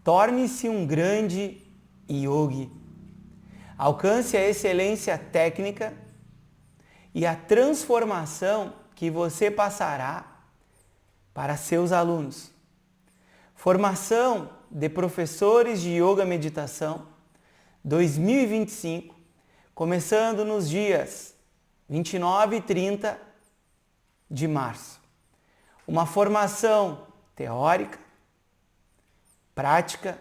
Torne-se um grande yogi. Alcance a excelência técnica e a transformação que você passará para seus alunos. Formação de professores de Yoga Meditação 2025, começando nos dias 29 e 30 de março. Uma formação teórica, prática,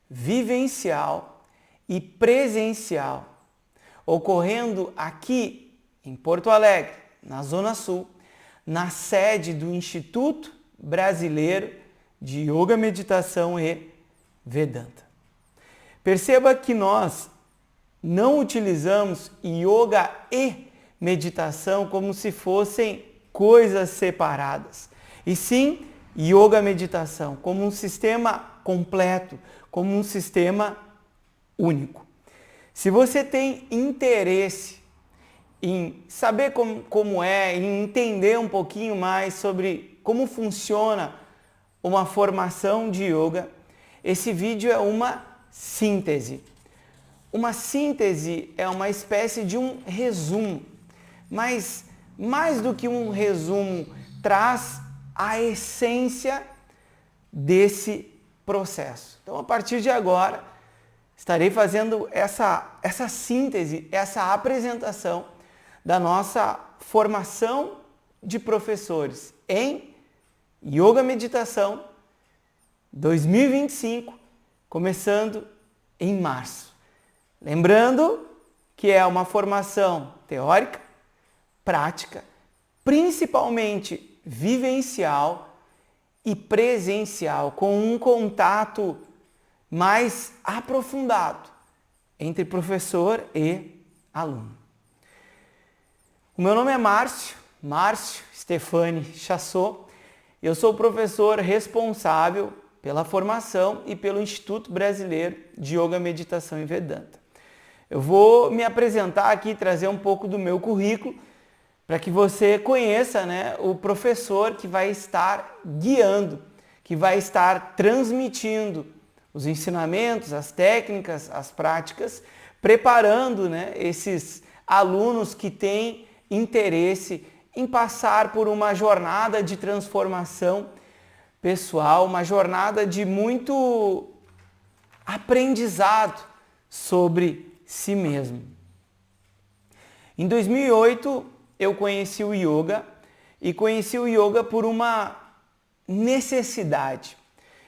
vivencial e presencial, ocorrendo aqui em Porto Alegre, na Zona Sul, na sede do Instituto Brasileiro de Yoga, Meditação e Vedanta. Perceba que nós não utilizamos yoga e meditação como se fossem coisas separadas, e sim yoga meditação como um sistema completo, como um sistema único. Se você tem interesse em saber como é, em entender um pouquinho mais sobre como funciona uma formação de yoga, esse vídeo é uma síntese. Uma síntese é uma espécie de um resumo, mas mais do que um resumo, traz a essência desse processo. Então, a partir de agora, estarei fazendo essa síntese, essa apresentação da nossa formação de professores em Yoga Meditação 2025, começando em março. Lembrando que é uma formação teórica, prática, principalmente vivencial e presencial, com um contato mais aprofundado entre professor e aluno. O meu nome é Márcio Stefani Chassot. Eu sou o professor responsável pela formação e pelo Instituto Brasileiro de Yoga, Meditação e Vedanta. Eu vou me apresentar aqui, trazer um pouco do meu currículo, para que você conheça, o professor que vai estar guiando, que vai estar transmitindo os ensinamentos, as técnicas, as práticas, preparando, esses alunos que têm interesse em passar por uma jornada de transformação pessoal, uma jornada de muito aprendizado sobre si mesmo. Em 2008, eu conheci o yoga e conheci o yoga por uma necessidade.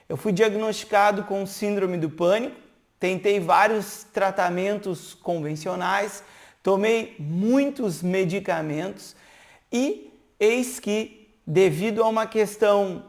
Eu fui diagnosticado com síndrome do pânico, tentei vários tratamentos convencionais, tomei muitos medicamentos e eis que, devido a uma questão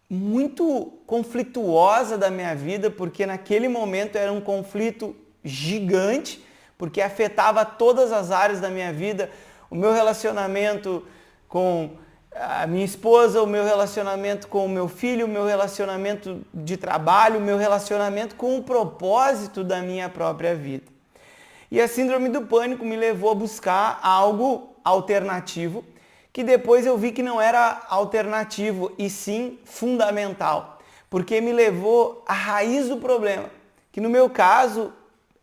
muito conflituosa da minha vida, porque naquele momento era um conflito gigante, porque afetava todas as áreas da minha vida, o meu relacionamento com a minha esposa, o meu relacionamento com o meu filho, o meu relacionamento de trabalho, o meu relacionamento com o propósito da minha própria vida. E a síndrome do pânico me levou a buscar algo alternativo, que depois eu vi que não era alternativo e sim fundamental, porque me levou à raiz do problema, que no meu caso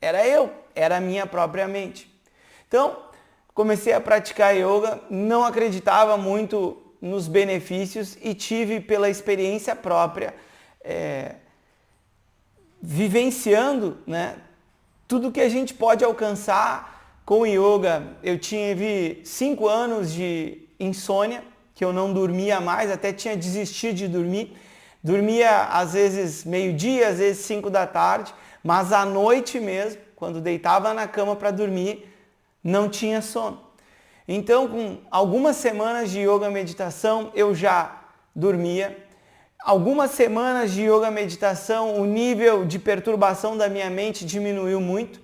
era a minha própria mente. Então, comecei a praticar yoga, não acreditava muito nos benefícios e tive pela experiência própria, vivenciando, tudo que a gente pode alcançar com o yoga. Eu tive 5 anos de insônia, que eu não dormia mais, até tinha desistido de dormir. Dormia às vezes meio-dia, às vezes 5 da tarde, mas à noite mesmo, quando deitava na cama para dormir, não tinha sono. Então, com algumas semanas de yoga meditação, eu já dormia. Algumas semanas de yoga meditação, o nível de perturbação da minha mente diminuiu muito.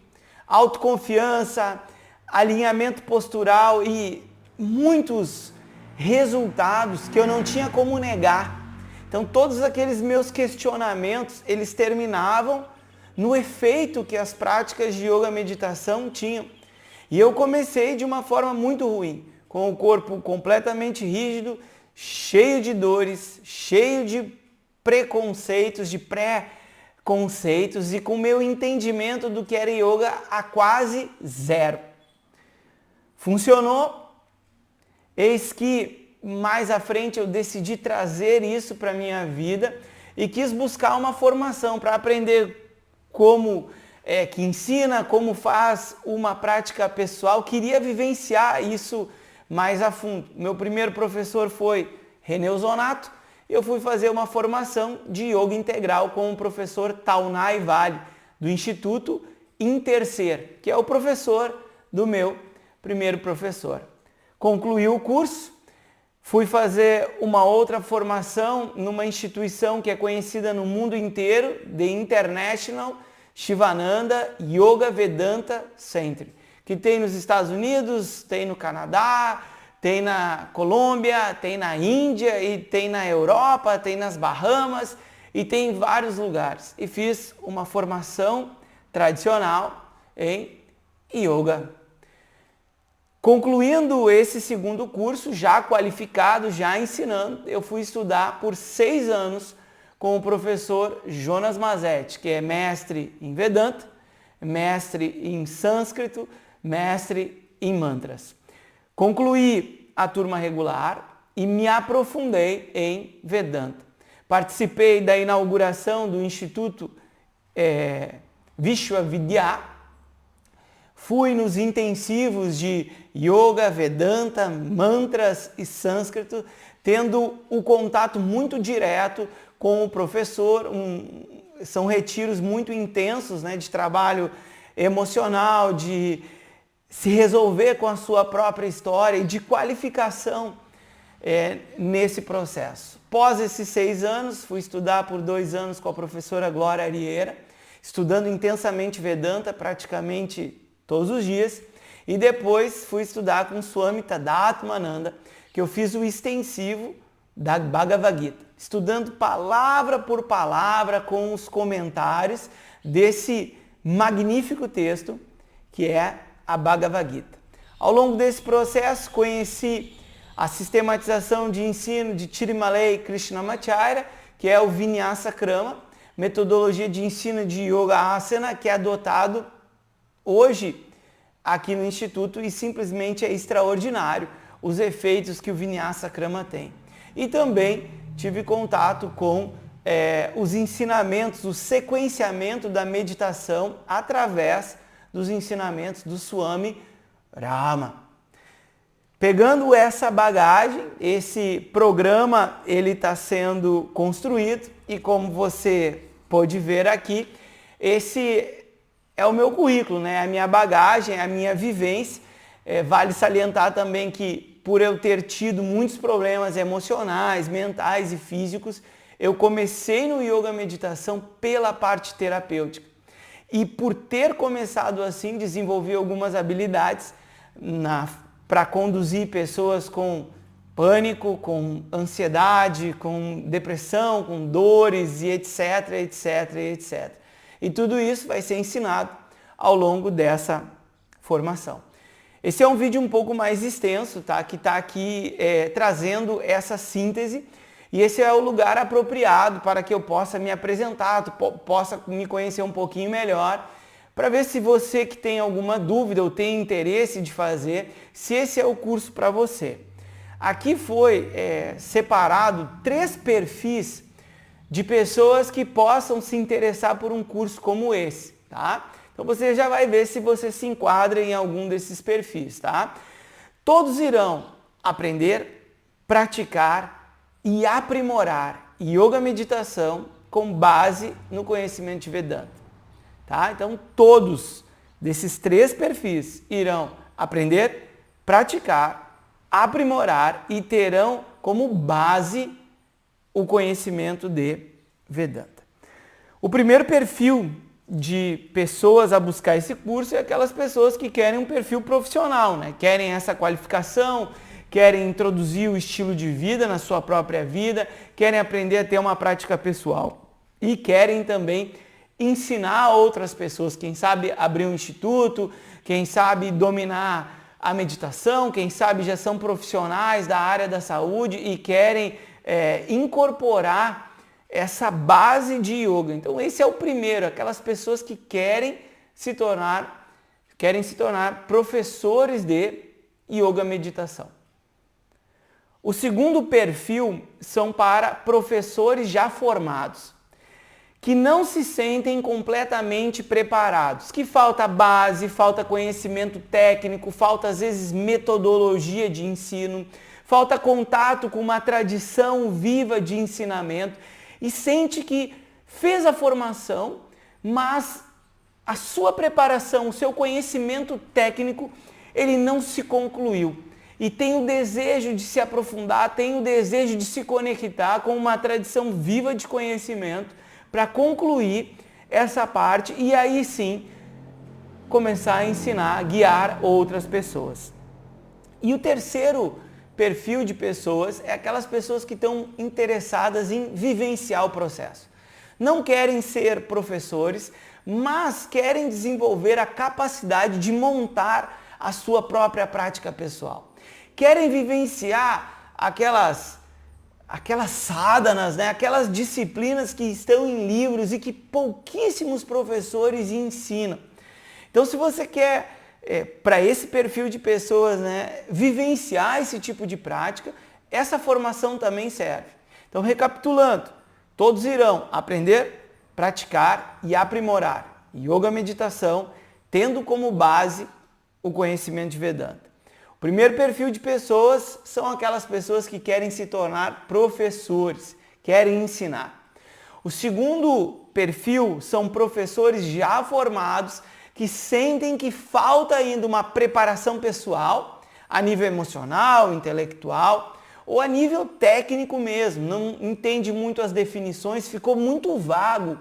Autoconfiança, alinhamento postural e muitos resultados que eu não tinha como negar. Então, todos aqueles meus questionamentos, eles terminavam no efeito que as práticas de yoga meditação tinham. E eu comecei de uma forma muito ruim, com o corpo completamente rígido, cheio de dores, cheio de preconceitos, de pré-conceitos e com meu entendimento do que era yoga a quase zero. Funcionou? Eis que mais à frente eu decidi trazer isso para a minha vida e quis buscar uma formação para aprender como que ensina, como faz uma prática pessoal. Queria vivenciar isso mais a fundo. Meu primeiro professor foi René Zonato. Eu fui fazer uma formação de yoga integral com o professor Taunay Vale, do Instituto Interser, que é o professor do meu primeiro professor. Concluí o curso, fui fazer uma outra formação numa instituição que é conhecida no mundo inteiro, The International Shivananda Yoga Vedanta Center, que tem nos Estados Unidos, tem no Canadá, tem na Colômbia, tem na Índia, e tem na Europa, tem nas Bahamas e tem em vários lugares. E fiz uma formação tradicional em yoga. Concluindo esse segundo curso, já qualificado, já ensinando, eu fui estudar por 6 anos com o professor Jonas Mazetti, que é mestre em Vedanta, mestre em sânscrito, mestre em mantras. Concluí a turma regular e me aprofundei em Vedanta. Participei da inauguração do Instituto Vishwavidya, fui nos intensivos de Yoga, Vedanta, mantras e sânscrito, tendo o contato muito direto com o professor. São retiros muito intensos, né, de trabalho emocional, de se resolver com a sua própria história e de qualificação nesse processo. Após esses 6 anos, fui estudar por 2 anos com a professora Glória Arieira, estudando intensamente Vedanta praticamente todos os dias, e depois fui estudar com Swami Tadatmananda, que eu fiz o extensivo da Bhagavad Gita, estudando palavra por palavra com os comentários desse magnífico texto que é a Bhagavad Gita. Ao longo desse processo conheci a sistematização de ensino de Tirumalai Krishnamacharya, que é o Vinyasa Krama, metodologia de ensino de Yoga Asana, que é adotado hoje aqui no Instituto e simplesmente é extraordinário os efeitos que o Vinyasa Krama tem. E também tive contato com os ensinamentos, o sequenciamento da meditação através dos ensinamentos do Swami Rama. Pegando essa bagagem, esse programa ele está sendo construído e como você pode ver aqui, esse é o meu currículo, né? A minha bagagem, a minha vivência. Vale salientar também que por eu ter tido muitos problemas emocionais, mentais e físicos, eu comecei no yoga meditação pela parte terapêutica. E por ter começado assim, desenvolvi algumas habilidades para conduzir pessoas com pânico, com ansiedade, com depressão, com dores e etc, etc, etc. E tudo isso vai ser ensinado ao longo dessa formação. Esse é um vídeo um pouco mais extenso, tá? Que está aqui trazendo essa síntese. E esse é o lugar apropriado para que eu possa me apresentar, possa me conhecer um pouquinho melhor, para ver se você que tem alguma dúvida ou tem interesse de fazer, se esse é o curso para você. Aqui foi separado 3 perfis de pessoas que possam se interessar por um curso como esse, tá? Então você já vai ver se você se enquadra em algum desses perfis, tá? Todos irão aprender, praticar e aprimorar yoga meditação com base no conhecimento de Vedanta, tá? Então todos desses 3 perfis irão aprender, praticar, aprimorar e terão como base o conhecimento de Vedanta. O primeiro perfil de pessoas a buscar esse curso é aquelas pessoas que querem um perfil profissional, né? Querem essa qualificação, querem introduzir o estilo de vida na sua própria vida, querem aprender a ter uma prática pessoal e querem também ensinar outras pessoas, quem sabe abrir um instituto, quem sabe dominar a meditação, quem sabe já são profissionais da área da saúde e querem incorporar essa base de yoga. Então esse é o primeiro, aquelas pessoas que querem se tornar professores de yoga meditação. O segundo perfil são para professores já formados, que não se sentem completamente preparados, que falta base, falta conhecimento técnico, falta às vezes metodologia de ensino, falta contato com uma tradição viva de ensinamento e sente que fez a formação, mas a sua preparação, o seu conhecimento técnico, ele não se concluiu. E tem o desejo de se aprofundar, tem o desejo de se conectar com uma tradição viva de conhecimento para concluir essa parte e aí sim começar a ensinar, guiar outras pessoas. E o terceiro perfil de pessoas é aquelas pessoas que estão interessadas em vivenciar o processo. Não querem ser professores, mas querem desenvolver a capacidade de montar a sua própria prática pessoal. Querem vivenciar aquelas sadhanas, né? Aquelas disciplinas que estão em livros e que pouquíssimos professores ensinam. Então, se você quer, para esse perfil de pessoas, né, vivenciar esse tipo de prática, essa formação também serve. Então, recapitulando, todos irão aprender, praticar e aprimorar yoga meditação, tendo como base o conhecimento de Vedanta. O primeiro perfil de pessoas são aquelas pessoas que querem se tornar professores, querem ensinar. O segundo perfil são professores já formados que sentem que falta ainda uma preparação pessoal a nível emocional, intelectual ou a nível técnico mesmo. Não entende muito as definições, ficou muito vago,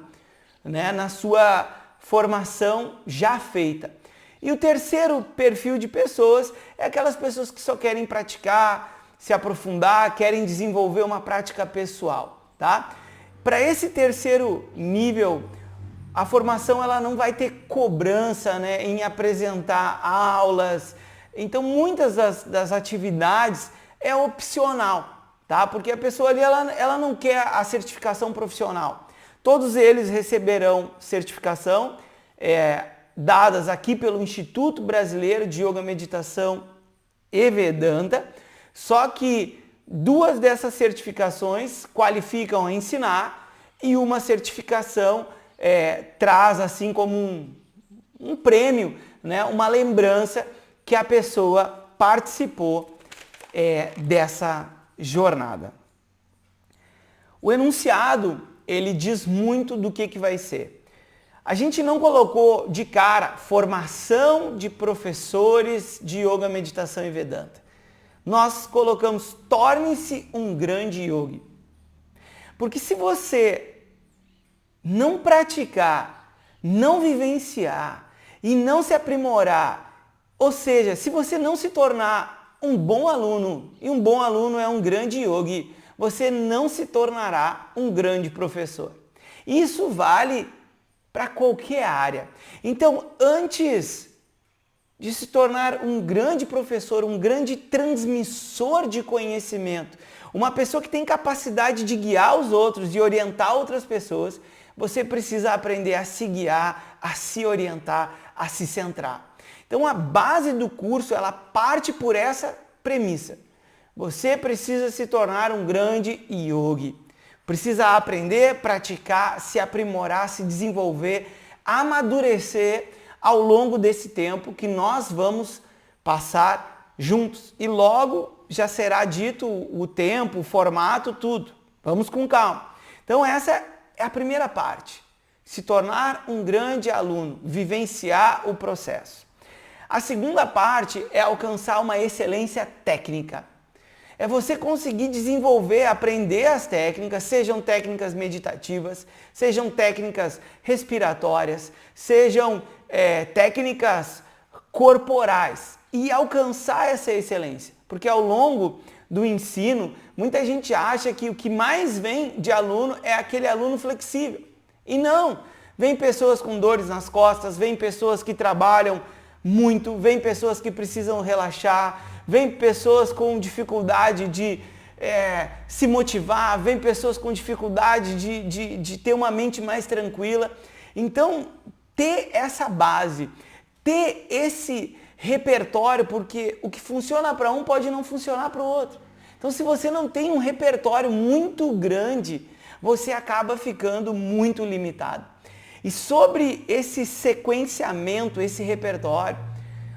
né, na sua formação já feita. E o terceiro perfil de pessoas é aquelas pessoas que só querem praticar, se aprofundar, querem desenvolver uma prática pessoal, tá? Para esse terceiro nível, a formação ela não vai ter cobrança, né, em apresentar aulas. Então muitas das atividades é opcional, tá? Porque a pessoa ali ela não quer a certificação profissional. Todos eles receberão certificação dadas aqui pelo Instituto Brasileiro de Yoga Meditação e Vedanta, só que duas dessas certificações qualificam a ensinar e uma certificação traz assim como um prêmio, né, uma lembrança que a pessoa participou dessa jornada. O enunciado, ele diz muito do que vai ser. A gente não colocou de cara formação de professores de yoga, meditação e Vedanta. Nós colocamos torne-se um grande yogi. Porque se você não praticar, não vivenciar e não se aprimorar, ou seja, se você não se tornar um bom aluno, e um bom aluno é um grande yogi, você não se tornará um grande professor. Isso vale para qualquer área. Então, antes de se tornar um grande professor, um grande transmissor de conhecimento, uma pessoa que tem capacidade de guiar os outros, de orientar outras pessoas, você precisa aprender a se guiar, a se orientar, a se centrar. Então, a base do curso, ela parte por essa premissa. Você precisa se tornar um grande yogi. Precisa aprender, praticar, se aprimorar, se desenvolver, amadurecer ao longo desse tempo que nós vamos passar juntos. E logo já será dito o tempo, o formato, tudo. Vamos com calma. Então essa é a primeira parte. Se tornar um grande aluno, vivenciar o processo. A segunda parte é alcançar uma excelência técnica. É você conseguir desenvolver, aprender as técnicas, sejam técnicas meditativas, sejam técnicas respiratórias, sejam técnicas corporais e alcançar essa excelência. Porque ao longo do ensino, muita gente acha que o que mais vem de aluno é aquele aluno flexível. E não! Vem pessoas com dores nas costas, vem pessoas que trabalham muito, vem pessoas que precisam relaxar, vem pessoas com dificuldade de se motivar, vem pessoas com dificuldade de ter uma mente mais tranquila. Então, ter essa base, ter esse repertório, porque o que funciona para um pode não funcionar para o outro. Então, se você não tem um repertório muito grande, você acaba ficando muito limitado. E sobre esse sequenciamento, esse repertório,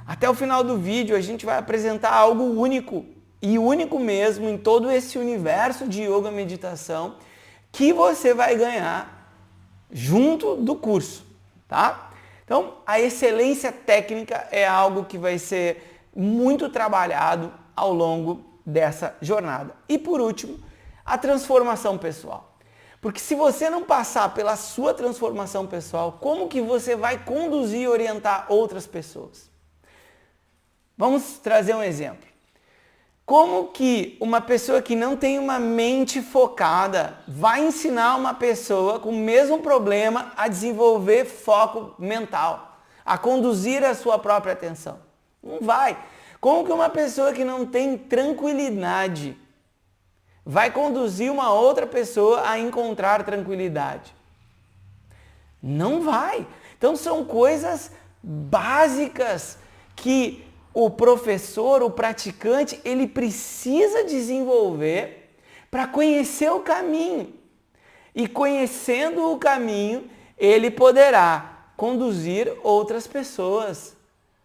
até o final do vídeo a gente vai apresentar algo único, e único mesmo em todo esse universo de yoga meditação, que você vai ganhar junto do curso, tá? Então, a excelência técnica é algo que vai ser muito trabalhado ao longo dessa jornada. E por último, a transformação pessoal. Porque se você não passar pela sua transformação pessoal, como que você vai conduzir e orientar outras pessoas? Vamos trazer um exemplo. Como que uma pessoa que não tem uma mente focada vai ensinar uma pessoa com o mesmo problema a desenvolver foco mental, a conduzir a sua própria atenção? Não vai. Como que uma pessoa que não tem tranquilidade vai conduzir uma outra pessoa a encontrar tranquilidade? Não vai. Então são coisas básicas que o professor, o praticante, ele precisa desenvolver para conhecer o caminho. E conhecendo o caminho, ele poderá conduzir outras pessoas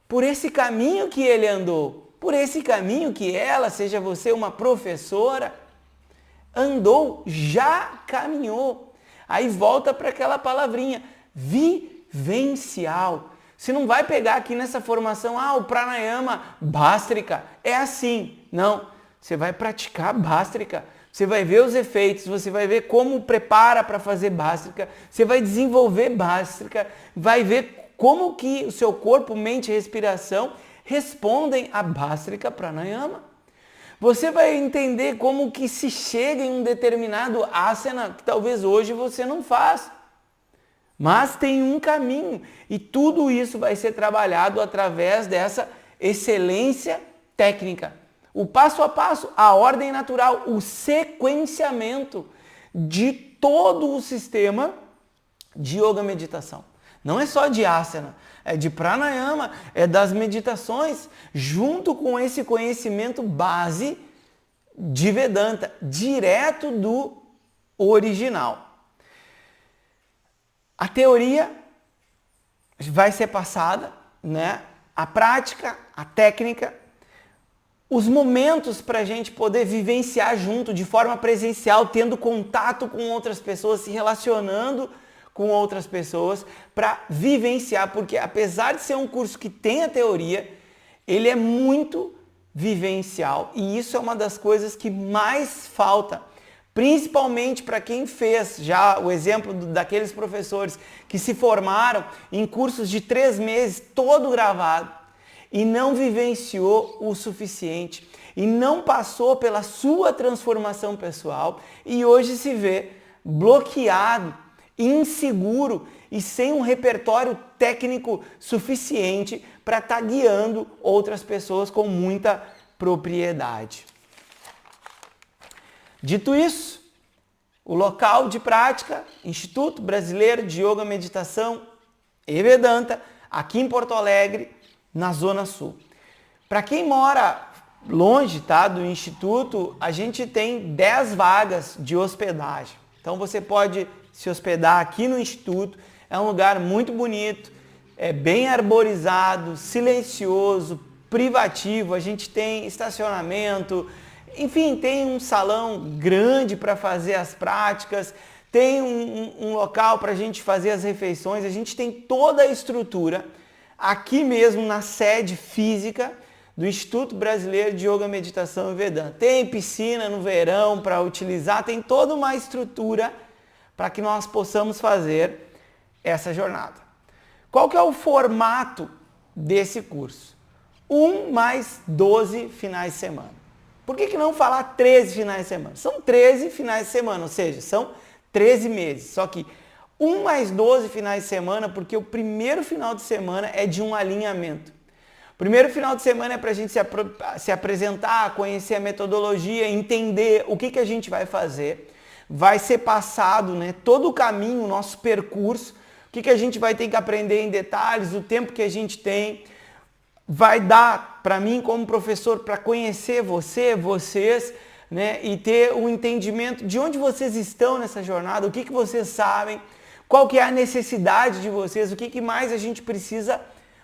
por esse caminho que ele andou, por esse caminho que ela, seja você uma professora, andou, já caminhou. Aí volta para aquela palavrinha, vivencial. Você não vai pegar aqui nessa formação, o pranayama bástrica, é assim. Não, você vai praticar bástrica, você vai ver os efeitos, você vai ver como prepara para fazer bástrica, você vai desenvolver bástrica, vai ver como que o seu corpo, mente e respiração respondem à bástrica pranayama. Você vai entender como que se chega em um determinado asana que talvez hoje você não faz. Mas tem um caminho e tudo isso vai ser trabalhado através dessa excelência técnica. O passo a passo, a ordem natural, o sequenciamento de todo o sistema de yoga meditação. Não é só de asana, é de pranayama, é das meditações, junto com esse conhecimento base de Vedanta, direto do original. A teoria vai ser passada, né? A prática, a técnica, os momentos para a gente poder vivenciar junto, de forma presencial, tendo contato com outras pessoas, se relacionando com outras pessoas, para vivenciar, porque apesar de ser um curso que tem a teoria, ele é muito vivencial e isso é uma das coisas que mais falta. Principalmente para quem fez já o exemplo daqueles professores que se formaram em cursos de 3 meses, todo gravado, e não vivenciou o suficiente, e não passou pela sua transformação pessoal, e hoje se vê bloqueado, inseguro e sem um repertório técnico suficiente para estar guiando outras pessoas com muita propriedade. Dito isso, o local de prática, Instituto Brasileiro de Yoga Meditação e Vedanta, aqui em Porto Alegre, na Zona Sul. Para quem mora longe, tá, do Instituto, a gente tem 10 vagas de hospedagem. Então você pode se hospedar aqui no Instituto, é um lugar muito bonito, é bem arborizado, silencioso, privativo, a gente tem estacionamento, enfim, tem um salão grande para fazer as práticas, tem um local para a gente fazer as refeições, a gente tem toda a estrutura aqui mesmo na sede física do Instituto Brasileiro de Yoga, Meditação e Vedanta. Tem piscina no verão para utilizar, tem toda uma estrutura para que nós possamos fazer essa jornada. Qual que é o formato desse curso? 1 mais 12 finais de semana. Por que não falar 13 finais de semana? São 13 finais de semana, ou seja, são 13 meses. Só que 1 mais 12 finais de semana, porque o primeiro final de semana é de um alinhamento. Primeiro final de semana é para a gente se apresentar, conhecer a metodologia, entender o que a gente vai fazer. Vai ser passado, né, todo o caminho, o nosso percurso, o que a gente vai ter que aprender em detalhes, o tempo que a gente tem. Vai dar para mim como professor para conhecer vocês, né, e ter um entendimento de onde vocês estão nessa jornada, o que vocês sabem, qual que é a necessidade de vocês, o que mais a gente precisa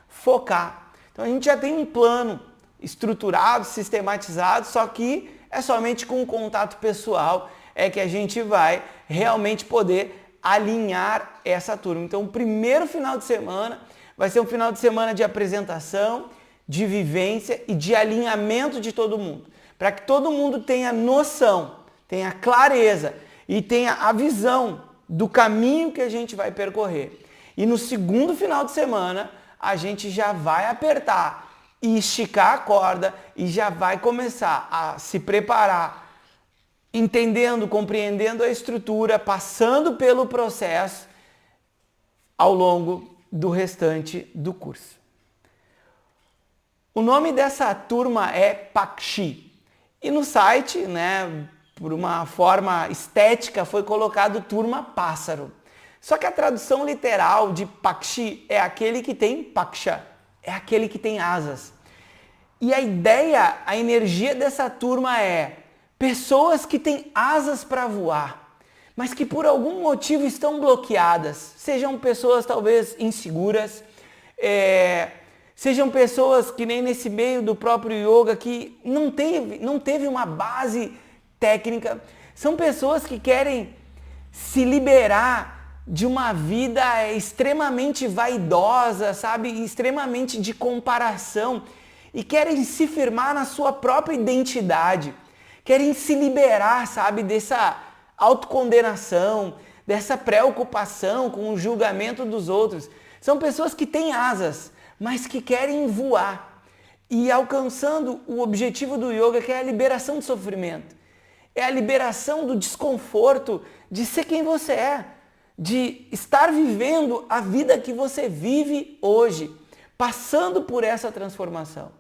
focar. Então a gente já tem um plano estruturado, sistematizado, só que é somente com o contato pessoal é que a gente vai realmente poder alinhar essa turma. Então o primeiro final de semana vai ser um final de semana de apresentação, de vivência e de alinhamento de todo mundo, para que todo mundo tenha noção, tenha clareza e tenha a visão do caminho que a gente vai percorrer. E no segundo final de semana, a gente já vai apertar e esticar a corda e já vai começar a se preparar, entendendo, compreendendo a estrutura, passando pelo processo ao longo do restante do curso. O nome dessa turma é Pakshi. E no site, né, por uma forma estética, foi colocado turma pássaro. Só que a tradução literal de Pakshi é aquele que tem Paksha, é aquele que tem asas. E a ideia, a energia dessa turma é pessoas que têm asas para voar, mas que por algum motivo estão bloqueadas. Sejam pessoas talvez inseguras, sejam pessoas que nem nesse meio do próprio yoga que não teve uma base técnica. São pessoas que querem se liberar de uma vida extremamente vaidosa, sabe? Extremamente de comparação e querem se firmar na sua própria identidade. Querem se liberar, sabe? Dessa autocondenação, dessa preocupação com o julgamento dos outros. São pessoas que têm asas, mas que querem voar e alcançando o objetivo do yoga, que é a liberação do sofrimento. É a liberação do desconforto de ser quem você é, de estar vivendo a vida que você vive hoje, passando por essa transformação.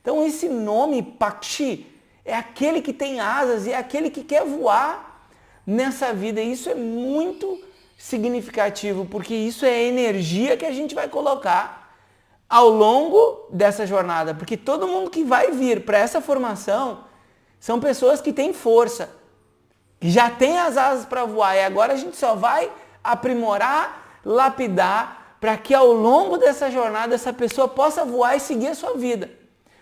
Então esse nome Pakshi é aquele que tem asas e é aquele que quer voar nessa vida. E isso é muito significativo, porque isso é a energia que a gente vai colocar ao longo dessa jornada. Porque todo mundo que vai vir para essa formação são pessoas que têm força, que já têm as asas para voar. E agora a gente só vai aprimorar, lapidar, para que ao longo dessa jornada essa pessoa possa voar e seguir a sua vida.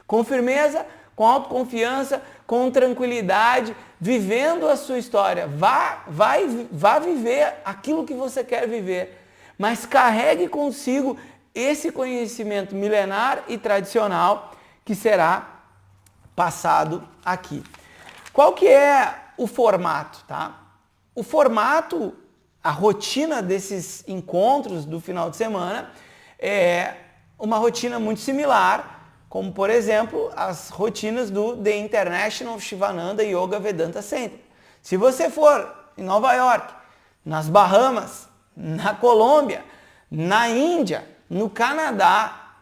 Com firmeza, com autoconfiança, com tranquilidade, vivendo a sua história. Vá viver aquilo que você quer viver, mas carregue consigo esse conhecimento milenar e tradicional que será passado aqui. Qual que é o formato, tá? O formato, a rotina desses encontros do final de semana é uma rotina muito similar, como por exemplo as rotinas do The International Shivananda Yoga Vedanta Center. Se você for em Nova York, nas Bahamas, na Colômbia, na Índia, no Canadá,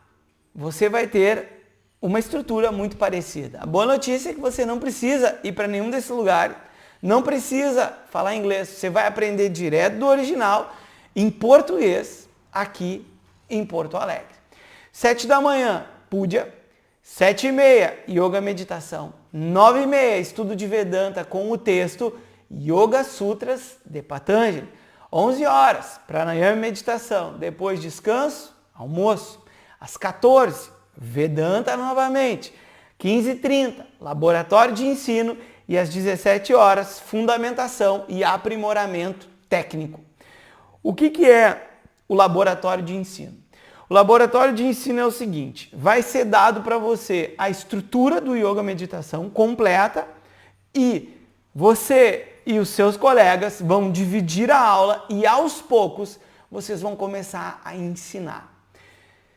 você vai ter uma estrutura muito parecida. A boa notícia é que você não precisa ir para nenhum desses lugares, não precisa falar inglês, você vai aprender direto do original em português aqui em Porto Alegre. 7 da manhã, Puja. 7h30, Yoga Meditação. 9h30, estudo de Vedanta com o texto Yoga Sutras de Patanjali. 11 horas, Pranayama e Meditação. Depois descanso, almoço. Às 14h, Vedanta novamente. 15h30, Laboratório de Ensino. E às 17 horas, Fundamentação e Aprimoramento Técnico. O que é o Laboratório de Ensino? O Laboratório de Ensino é o seguinte: vai ser dado para você a estrutura do Yoga Meditação completa e você e os seus colegas vão dividir a aula e aos poucos vocês vão começar a ensinar.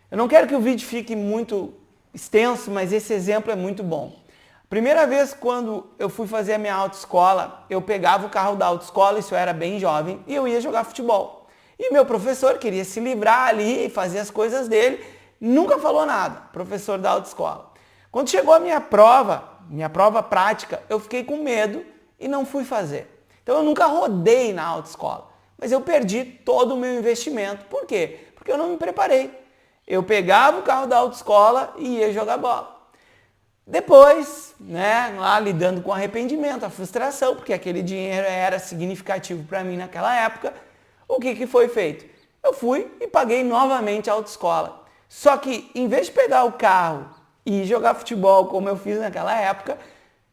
Eu não quero que o vídeo fique muito extenso, mas esse exemplo é muito bom. Primeira vez quando eu fui fazer a minha autoescola, eu pegava o carro da autoescola, isso eu era bem jovem, e eu ia jogar futebol. E meu professor queria se livrar ali e fazer as coisas dele, nunca falou nada, professor da autoescola. Quando chegou a minha prova prática, eu fiquei com medo e não fui fazer. Então eu nunca rodei na autoescola, mas eu perdi todo o meu investimento. Por quê? Porque eu não me preparei. Eu pegava o carro da autoescola e ia jogar bola. Depois, né, lá lidando com o arrependimento, a frustração, porque aquele dinheiro era significativo para mim naquela época, o que foi feito? Eu fui e paguei novamente a autoescola. Só que, em vez de pegar o carro e jogar futebol, como eu fiz naquela época,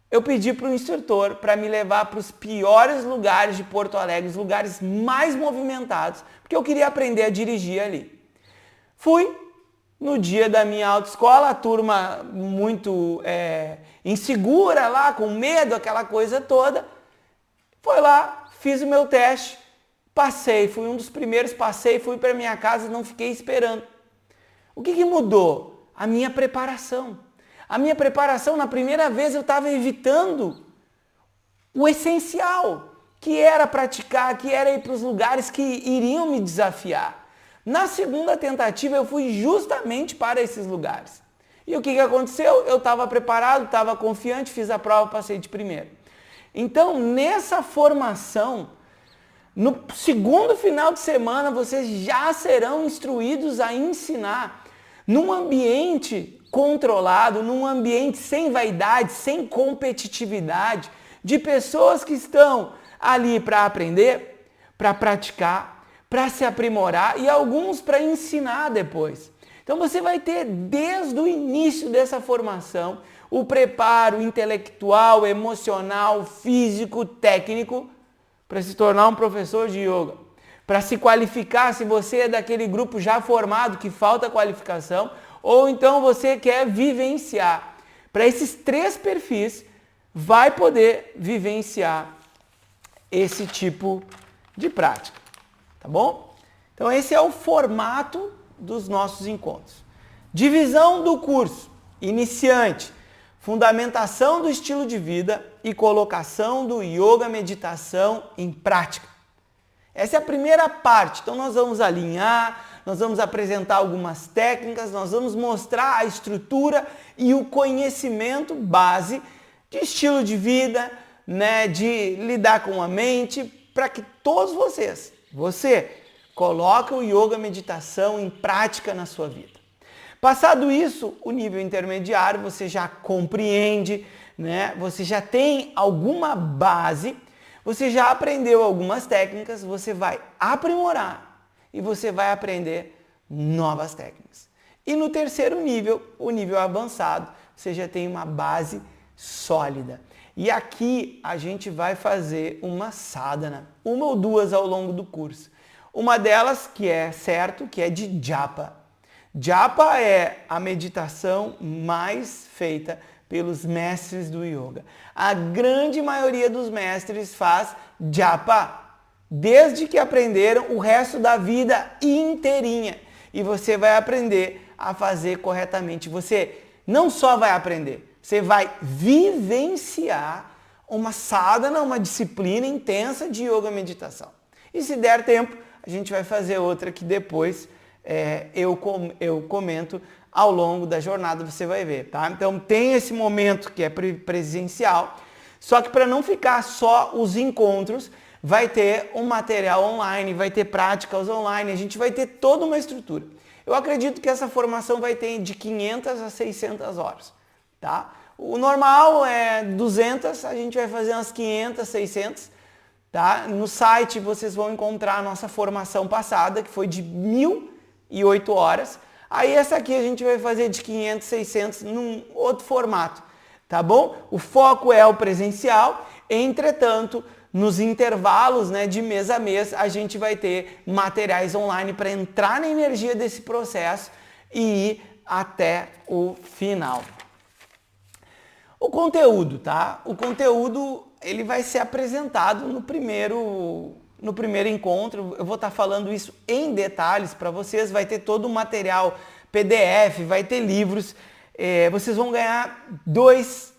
eu pedi para o instrutor para me levar para os piores lugares de Porto Alegre, os lugares mais movimentados, porque eu queria aprender a dirigir ali. Fui. No dia da minha autoescola, a turma muito insegura lá, com medo, aquela coisa toda. Foi lá, fiz o meu teste, passei, fui um dos primeiros, passei, fui para minha casa, não fiquei esperando. O que mudou? A minha preparação. A minha preparação, na primeira vez, eu estava evitando o essencial, que era praticar, que era ir para os lugares que iriam me desafiar. Na segunda tentativa, eu fui justamente para esses lugares. E o que aconteceu? Eu estava preparado, estava confiante, fiz a prova, passei de primeiro. Então, nessa formação, no segundo final de semana, vocês já serão instruídos a ensinar num ambiente controlado, num ambiente sem vaidade, sem competitividade, de pessoas que estão ali para aprender, para praticar, para se aprimorar e alguns para ensinar depois. Então você vai ter desde o início dessa formação o preparo intelectual, emocional, físico, técnico para se tornar um professor de yoga. Para se qualificar, se você é daquele grupo já formado que falta qualificação, ou então você quer vivenciar. Para esses 3 perfis, vai poder vivenciar esse tipo de prática. Tá bom? Então esse é o formato dos nossos encontros. Divisão do curso: iniciante, fundamentação do estilo de vida e colocação do yoga meditação em prática. Essa é a primeira parte. Então nós vamos alinhar, nós vamos apresentar algumas técnicas, nós vamos mostrar a estrutura e o conhecimento base de estilo de vida, né, de lidar com a mente, para que todos você coloca o yoga meditação em prática na sua vida. Passado isso, o nível intermediário, você já compreende, né? Você já tem alguma base, você já aprendeu algumas técnicas, você vai aprimorar e você vai aprender novas técnicas. E no terceiro nível, o nível avançado, você já tem uma base sólida. E aqui a gente vai fazer uma sadhana, 1 ou 2 ao longo do curso. Uma delas, que é certo, que é de japa. Japa é a meditação mais feita pelos mestres do yoga. A grande maioria dos mestres faz japa, desde que aprenderam o resto da vida inteirinha. E você vai aprender a fazer corretamente. Você não só vai aprender, você vai vivenciar uma sadhana, uma disciplina intensa de yoga meditação. E se der tempo, a gente vai fazer outra que depois eu comento ao longo da jornada, você vai ver, tá? Então tem esse momento que é presencial, só que para não ficar só os encontros, vai ter um material online, vai ter práticas online, a gente vai ter toda uma estrutura. Eu acredito que essa formação vai ter de 500 a 600 horas, tá? O normal é 200, a gente vai fazer umas 500, 600, tá? No site vocês vão encontrar a nossa formação passada, que foi de 1.008 horas. Aí essa aqui a gente vai fazer de 500, 600 num outro formato, tá bom? O foco é o presencial, entretanto, nos intervalos, né, de mês a mês, a gente vai ter materiais online para entrar na energia desse processo e ir até o final. O conteúdo, tá? O conteúdo, ele vai ser apresentado no primeiro encontro. Eu vou estar falando isso em detalhes para vocês. Vai ter todo o material PDF, vai ter livros. Vocês vão ganhar 2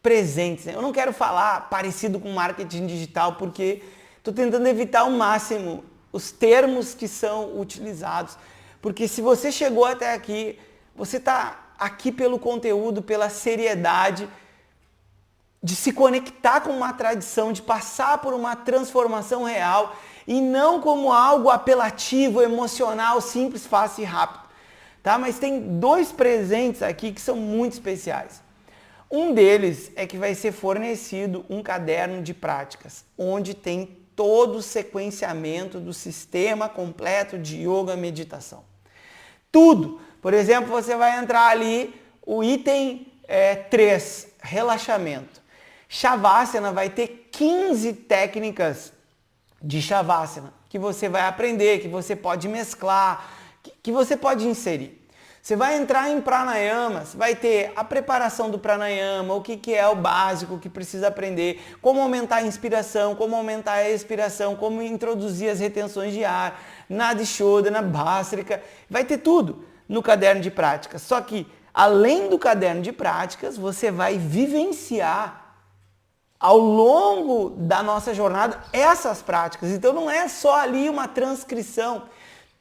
presentes. Eu não quero falar parecido com marketing digital, porque estou tentando evitar ao máximo os termos que são utilizados, porque se você chegou até aqui, você está aqui pelo conteúdo, pela seriedade, de se conectar com uma tradição, de passar por uma transformação real e não como algo apelativo, emocional, simples, fácil e rápido. Tá? Mas tem 2 presentes aqui que são muito especiais. Um deles é que vai ser fornecido um caderno de práticas, onde tem todo o sequenciamento do sistema completo de yoga meditação. Tudo. Por exemplo, você vai entrar ali, o item 3, relaxamento. Shavasana vai ter 15 técnicas de Shavasana que você vai aprender, que você pode mesclar, que você pode inserir. Você vai entrar em Pranayama, você vai ter a preparação do Pranayama, o que é o básico que precisa aprender, como aumentar a inspiração, como aumentar a expiração, como introduzir as retenções de ar, Nadi Shodhana, Bhastrika, vai ter tudo no caderno de práticas. Só que, além do caderno de práticas, você vai vivenciar ao longo da nossa jornada essas práticas. Então não é só ali uma transcrição.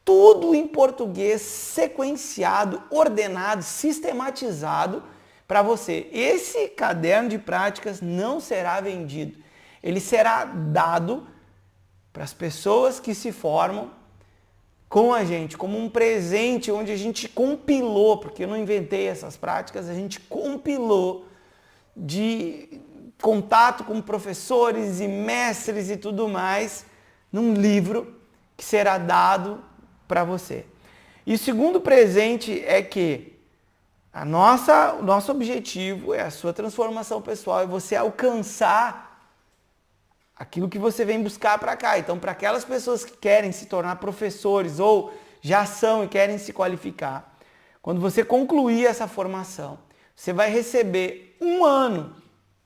Tudo em português, sequenciado, ordenado, sistematizado para você. Esse caderno de práticas não será vendido. Ele será dado para as pessoas que se formam com a gente, como um presente onde a gente compilou, porque eu não inventei essas práticas, a gente compilou de contato com professores e mestres e tudo mais, num livro que será dado para você. E o segundo presente é que o nosso objetivo é a sua transformação pessoal, é você alcançar aquilo que você vem buscar para cá. Então, para aquelas pessoas que querem se tornar professores ou já são e querem se qualificar, quando você concluir essa formação, você vai receber 1 ano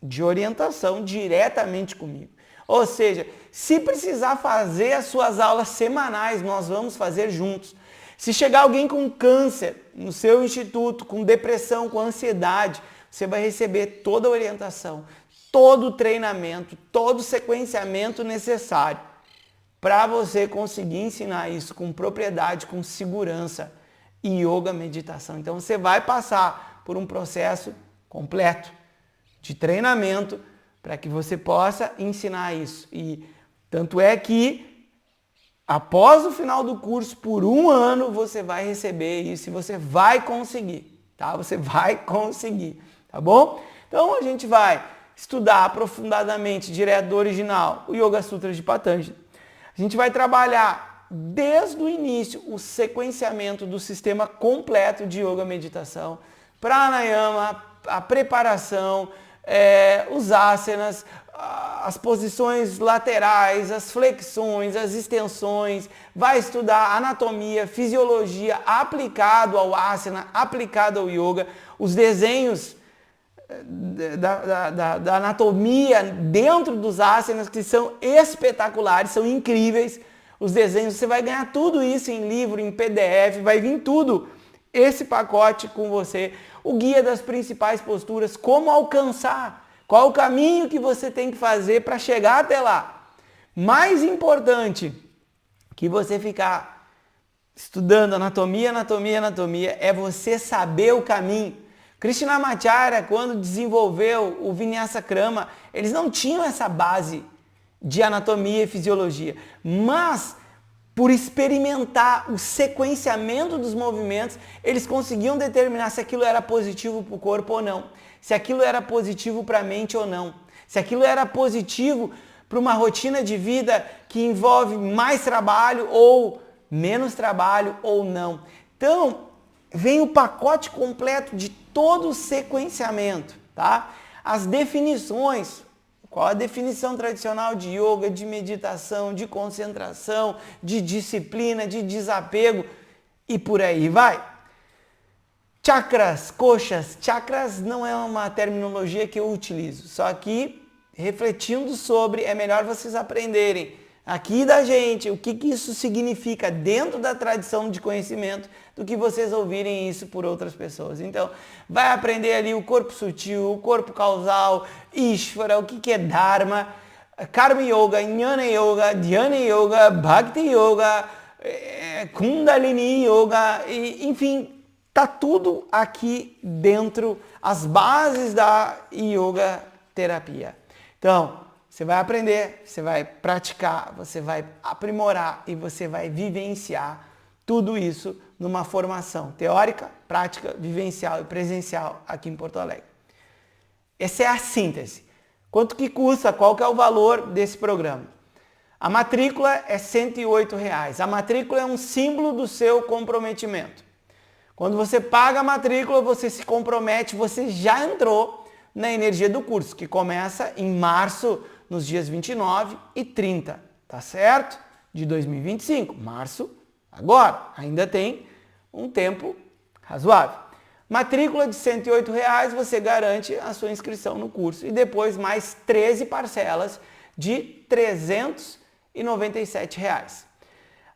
de orientação diretamente comigo. Ou seja, se precisar fazer as suas aulas semanais, nós vamos fazer juntos. Se chegar alguém com câncer no seu instituto, com depressão, com ansiedade, você vai receber toda a orientação, todo o treinamento, todo o sequenciamento necessário para você conseguir ensinar isso com propriedade, com segurança em yoga, meditação. Então você vai passar por um processo completo de treinamento para que você possa ensinar isso. E tanto é que, após o final do curso, por 1 ano, você vai receber isso e você vai conseguir, tá? Você vai conseguir, tá bom? Então, a gente vai estudar aprofundadamente, direto do original, o Yoga Sutra de Patanjali. A gente vai trabalhar, desde o início, o sequenciamento do sistema completo de Yoga Meditação, Pranayama, a preparação, os asanas, as posições laterais, as flexões, as extensões, vai estudar anatomia, fisiologia aplicado ao asana, aplicado ao yoga, os desenhos da anatomia dentro dos asanas que são espetaculares, são incríveis, os desenhos, você vai ganhar tudo isso em livro, em PDF, vai vir tudo, esse pacote com você, o guia das principais posturas, como alcançar, qual o caminho que você tem que fazer para chegar até lá. Mais importante que você ficar estudando anatomia, é você saber o caminho. Krishnamacharya, quando desenvolveu o Vinyasa Krama, eles não tinham essa base de anatomia e fisiologia, mas por experimentar o sequenciamento dos movimentos, eles conseguiam determinar se aquilo era positivo para o corpo ou não, se aquilo era positivo para a mente ou não, se aquilo era positivo para uma rotina de vida que envolve mais trabalho ou menos trabalho ou não. Então, vem o pacote completo de todo o sequenciamento, tá? As definições, qual a definição tradicional de yoga, de meditação, de concentração, de disciplina, de desapego e por aí vai. Chakras, coxas. Chakras não é uma terminologia que eu utilizo, só que refletindo sobre, é melhor vocês aprenderem aqui da gente o que isso significa dentro da tradição de conhecimento do que vocês ouvirem isso por outras pessoas. Então, vai aprender ali o corpo sutil, o corpo causal, Ishvara, o que é Dharma, Karma Yoga, Jnana Yoga, Dhyana Yoga, Bhakti Yoga, Kundalini Yoga, enfim, tá tudo aqui dentro, as bases da Yoga Terapia. Então, você vai aprender, você vai praticar, você vai aprimorar e você vai vivenciar tudo isso numa formação teórica, prática, vivencial e presencial aqui em Porto Alegre. Essa é a síntese. Quanto que custa? Qual que é o valor desse programa? A matrícula é R$ 108. A matrícula é um símbolo do seu comprometimento. Quando você paga a matrícula, você se compromete, você já entrou na energia do curso, que começa em março, nos dias 29 e 30, tá certo? De 2025, março, agora, ainda tem um tempo razoável. Matrícula de R$ 108, você garante a sua inscrição no curso e depois mais 13 parcelas de R$ 397.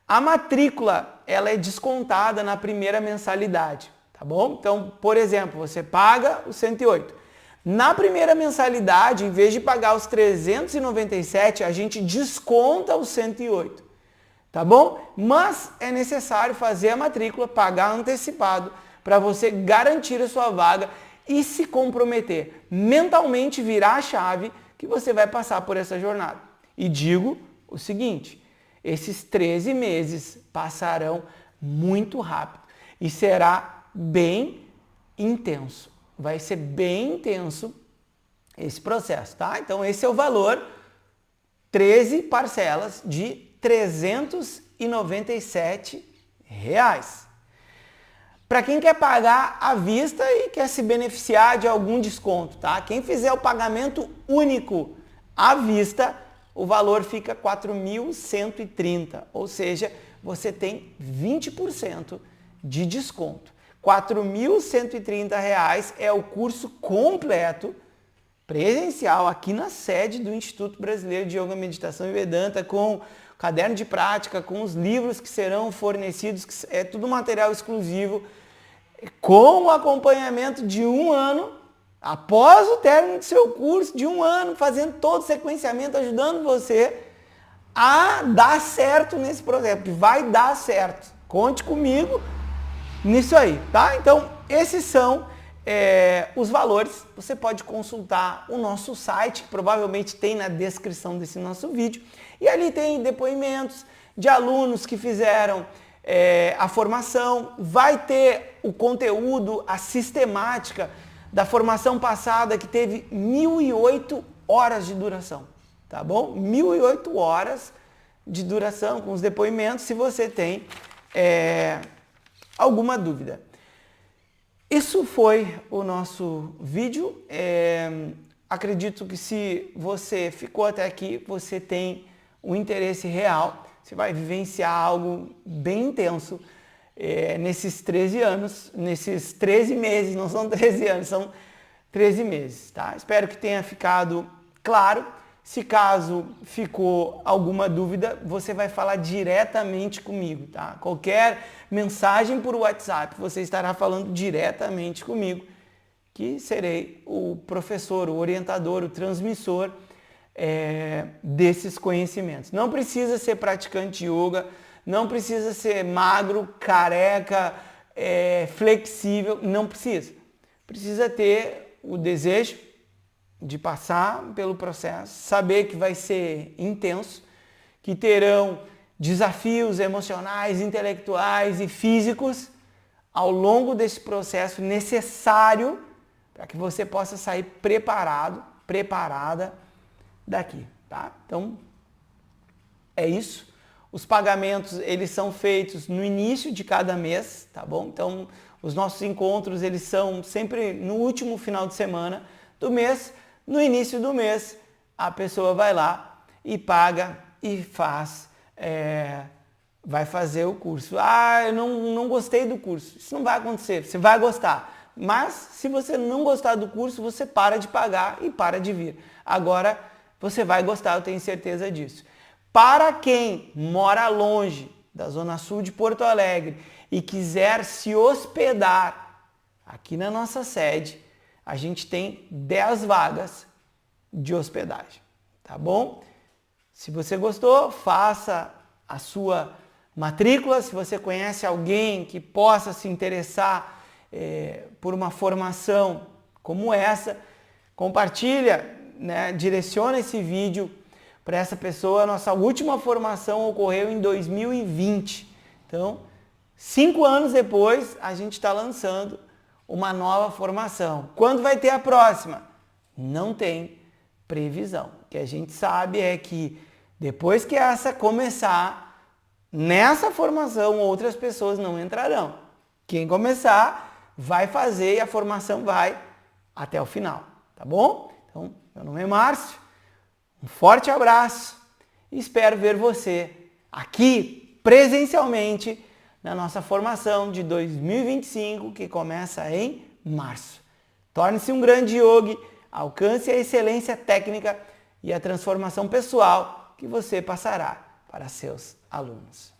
A matrícula, ela é descontada na primeira mensalidade, tá bom? Então, por exemplo, você paga os 108. Na primeira mensalidade, em vez de pagar os 397, a gente desconta os 108, tá bom? Mas é necessário fazer a matrícula, pagar antecipado, para você garantir a sua vaga e se comprometer, mentalmente virar a chave que você vai passar por essa jornada. E digo o seguinte, esses 13 meses passarão muito rápido e será bem intenso. Vai ser bem intenso esse processo, tá? Então esse é o valor, 13 parcelas de R$ 397. Para quem quer pagar à vista e quer se beneficiar de algum desconto, tá? Quem fizer o pagamento único à vista, o valor fica R$ 4.130, ou seja, você tem 20% de desconto. R$ 4.130 é o curso completo, presencial, aqui na sede do Instituto Brasileiro de Yoga, Meditação e Vedanta, com caderno de prática, com os livros que serão fornecidos, que é tudo material exclusivo, com o acompanhamento de 1 ano, após o término do seu curso, de 1 ano, fazendo todo o sequenciamento, ajudando você a dar certo nesse processo, que vai dar certo. Conte comigo nisso aí, tá? Então, esses são os valores. Você pode consultar o nosso site, que provavelmente tem na descrição desse nosso vídeo, e ali tem depoimentos de alunos que fizeram a formação, vai ter o conteúdo, a sistemática da formação passada, que teve 1.008 horas de duração, tá bom? 1.008 horas de duração com os depoimentos, se você tem alguma dúvida. Isso foi o nosso vídeo. Acredito que se você ficou até aqui, você tem um interesse real, você vai vivenciar algo bem intenso nesses 13 anos, nesses 13 meses, não são 13 anos, são 13 meses, tá? Espero que tenha ficado claro. Se caso ficou alguma dúvida, você vai falar diretamente comigo, tá? Qualquer mensagem por WhatsApp, você estará falando diretamente comigo, que serei o professor, o orientador, o transmissor desses conhecimentos. Não precisa ser praticante de yoga, não precisa ser magro, careca, flexível, não precisa. Precisa ter o desejo de passar pelo processo, saber que vai ser intenso, que terão desafios emocionais, intelectuais e físicos ao longo desse processo necessário para que você possa sair preparado, preparada daqui, tá? Então, é isso. Os pagamentos, eles são feitos no início de cada mês, tá bom? Então, os nossos encontros, eles são sempre no último final de semana do mês. No início do mês, a pessoa vai lá e paga e faz, vai fazer o curso. Ah, eu não gostei do curso. Isso não vai acontecer, você vai gostar. Mas, se você não gostar do curso, você para de pagar e para de vir. Agora, você vai gostar, eu tenho certeza disso. Para quem mora longe da Zona Sul de Porto Alegre e quiser se hospedar aqui na nossa sede, a gente tem 10 vagas de hospedagem, tá bom? Se você gostou, faça a sua matrícula. Se você conhece alguém que possa se interessar por uma formação como essa, compartilha, né? Direciona esse vídeo para essa pessoa. Nossa última formação ocorreu em 2020. Então, 5 anos depois, a gente está lançando uma nova formação. Quando vai ter a próxima? Não tem previsão. O que a gente sabe é que depois que essa começar, nessa formação outras pessoas não entrarão. Quem começar vai fazer e a formação vai até o final, tá bom? Então, meu nome é Márcio, um forte abraço e espero ver você aqui presencialmente na nossa formação de 2025, que começa em março. Torne-se um grande yogi, alcance a excelência técnica e a transformação pessoal que você passará para seus alunos.